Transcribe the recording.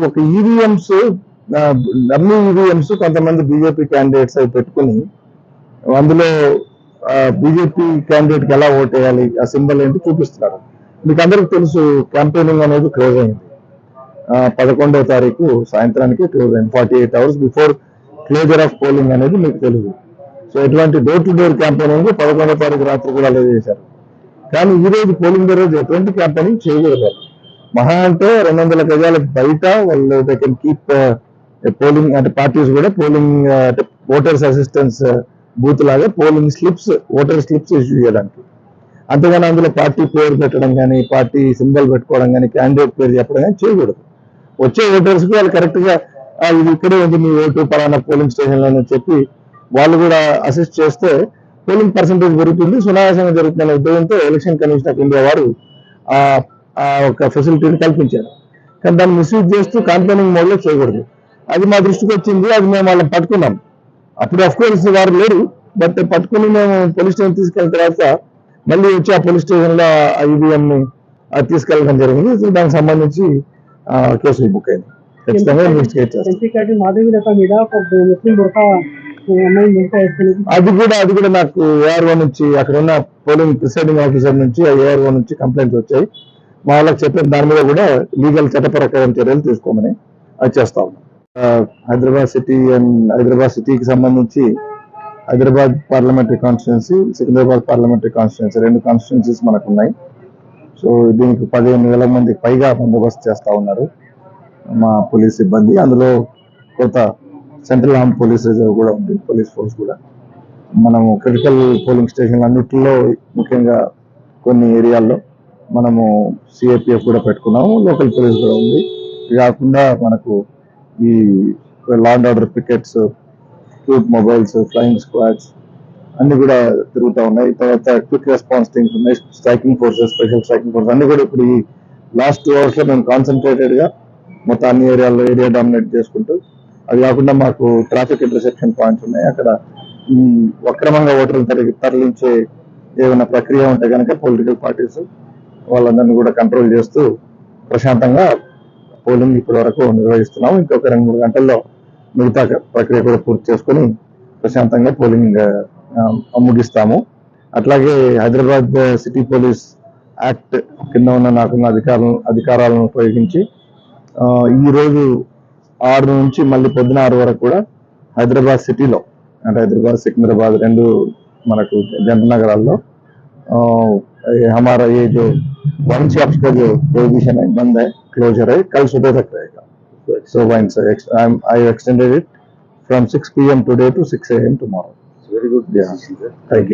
ఒక EVMs dummy EVMs కొంతమంది BJP candidates అవి పెట్టుకుని అందులో బీజేపీ క్యాండిడేట్ కి ఎలా ఓట్ వేయాలి ఆ సింబల్ ఏంటి చూపిస్తున్నారు. మీకు అందరికి తెలుసు క్యాంపెయినింగ్ అనేది క్లోజ్ అయింది. 11వ తారీఖు సాయంత్రానికి క్లోజ్ అయింది. 48 hours before closure of polling అనేది మీకు తెలుసు. సో ఇటువంటి డోర్ టు డోర్ క్యాంపెయినింగ్ 11వ తారీఖు రాత్రి కూడా అలా చేశారు. కానీ ఈ రోజు పోలింగ్ రోజు ఎటువంటి క్యాంపెయినింగ్ చేయకూడదు. మహా అంటే 200 గజాల బయట వాళ్ళు దే కెన్ కీప్ పోలింగ్ అంటే పార్టీస్ కూడా పోలింగ్ ఓటర్స్ అసిస్టెన్స్ బూత్ లాగా polling slips voter slips issue చేయడానికి. అంతేగాని అందులో పార్టీ పేరు పెట్టడం కానీ పార్టీ సింబల్ పెట్టుకోవడం కానీ క్యాండిడేట్ పేరు చెప్పడం కానీ చేయకూడదు. వచ్చే ఓటర్స్ కి వాళ్ళు కరెక్ట్ గా ఇది ఇక్కడే ఉంది మీ ఓటు పలానా పోలింగ్ స్టేషన్ లో చెప్పి వాళ్ళు కూడా అసిస్ట్ చేస్తే పోలింగ్ పర్సంటేజ్ పెరుగుతుంది, సునాయాసంగా జరుగుతుందనే ఉద్దేశంతో ఎలక్షన్ కమిషన్ ఆఫ్ ఇండియా వారు ఒక ఫెసిలిటీని కల్పించారు. కానీ దాన్ని మిస్యూజ్ చేస్తూ క్యాంపెయినింగ్ మోడ్ లో చేయకూడదు. అది మా దృష్టికి వచ్చింది, అది మేము వాళ్ళని పట్టుకున్నాం. అప్పుడు అఫ్ కోర్స్ వారు లేరు, బట్ పట్టుకుని మేము పోలీస్ స్టేషన్ తీసుకెళ్ళిన తర్వాత మళ్ళీ వచ్చి ఆ పోలీస్ స్టేషన్ లో ఈవీఎం ని తీసుకెళ్ళడం జరిగింది. సో దానికి సంబంధించి కేసులు బుక్ అయింది. ఖచ్చితంగా ఇన్వెస్టిగేట్ చేస్తాం. అది కూడా నాకు ఏఆర్ఓ నుంచి అక్కడ ఉన్న పోలింగ్ ప్రిసైడింగ్ ఆఫీసర్ నుంచి ఏఆర్ఓ నుంచి కంప్లైంట్స్ వచ్చాయి. మా వాళ్ళకి చెప్పిన దాని మీద కూడా లీగల్ చట్టపరమైన చర్యలు తీసుకోమని అది చేస్తా ఉన్నాం. హైదరాబాద్ సిటీ అండ్ హైదరాబాద్ సిటీకి సంబంధించి Hyderabad parliamentary constituency, Secunderabad parliamentary constituency 2 constituencies మనకు ఉన్నాయి. సో దీనికి 15,000 మందికి పైగా బందోబస్తు చేస్తా ఉన్నారు మా పోలీస్ సిబ్బంది. అందులో కొంత సెంట్రల్ ఆర్మ్ పోలీస్ రిజర్వ్ కూడా ఉంది, పోలీస్ ఫోర్స్ కూడా. మనము క్రిటికల్ పోలింగ్ స్టేషన్లు అన్నింటిలో ముఖ్యంగా కొన్ని ఏరియాల్లో మనము సిఐపిఎఫ్ కూడా పెట్టుకున్నాము, లోకల్ పోలీస్ కూడా ఉంది. ఇది కాకుండా మనకు ఈ law and order pickets, truth mobiles, flying squads అన్ని కూడా తిరుగుతూ ఉన్నాయి. తర్వాత క్విక్ రెస్పాన్స్ టీమ్స్ ఉన్నాయి, striking forces, special striking force అన్ని కూడా ఇప్పుడు ఈ లాస్ట్ 2 hours లో మేము కాన్సన్ట్రేటెడ్ గా మొత్తం అన్ని ఏరియాల్లో ఏరియా డామినేట్ చేసుకుంటూ, అది కాకుండా మాకు ట్రాఫిక్ ఇంటర్సెక్షన్ పాయింట్స్ ఉన్నాయి. అక్కడ ఈ అక్రమంగా ఓటర్లు తరలించే ఏమైనా ప్రక్రియ ఉంటే కనుక పొలిటికల్ పార్టీస్ వాళ్ళందరినీ కూడా కంట్రోల్ చేస్తూ ప్రశాంతంగా పోలింగ్ ఇప్పటి వరకు నిర్వహిస్తున్నాం. ఇంకొక 2-3 గంటల్లో మిగతా ప్రక్రియ కూడా పూర్తి చేసుకుని ప్రశాంతంగా పోలింగ్ ముగిస్తాము. అట్లాగే హైదరాబాద్ సిటీ పోలీస్ యాక్ట్ కింద ఉన్న నాకున్న అధికారాలను ఉపయోగించి ఈ రోజు 6 నుంచి మళ్ళీ పొద్దున 6 వరకు కూడా హైదరాబాద్ సిటీలో అంటే హైదరాబాద్, సికింద్రాబాద్ 2 మనకు జంట నగరాల్లో हमारा ये जो वाइन शॉप्स का जो प्रोहिबिशन है बंद है, क्लोजर है, कल सुबह तक रहेगा. So wine sir, I extended it from 6 PM today to 6 AM tomorrow. Very good. Yeah. Thank you.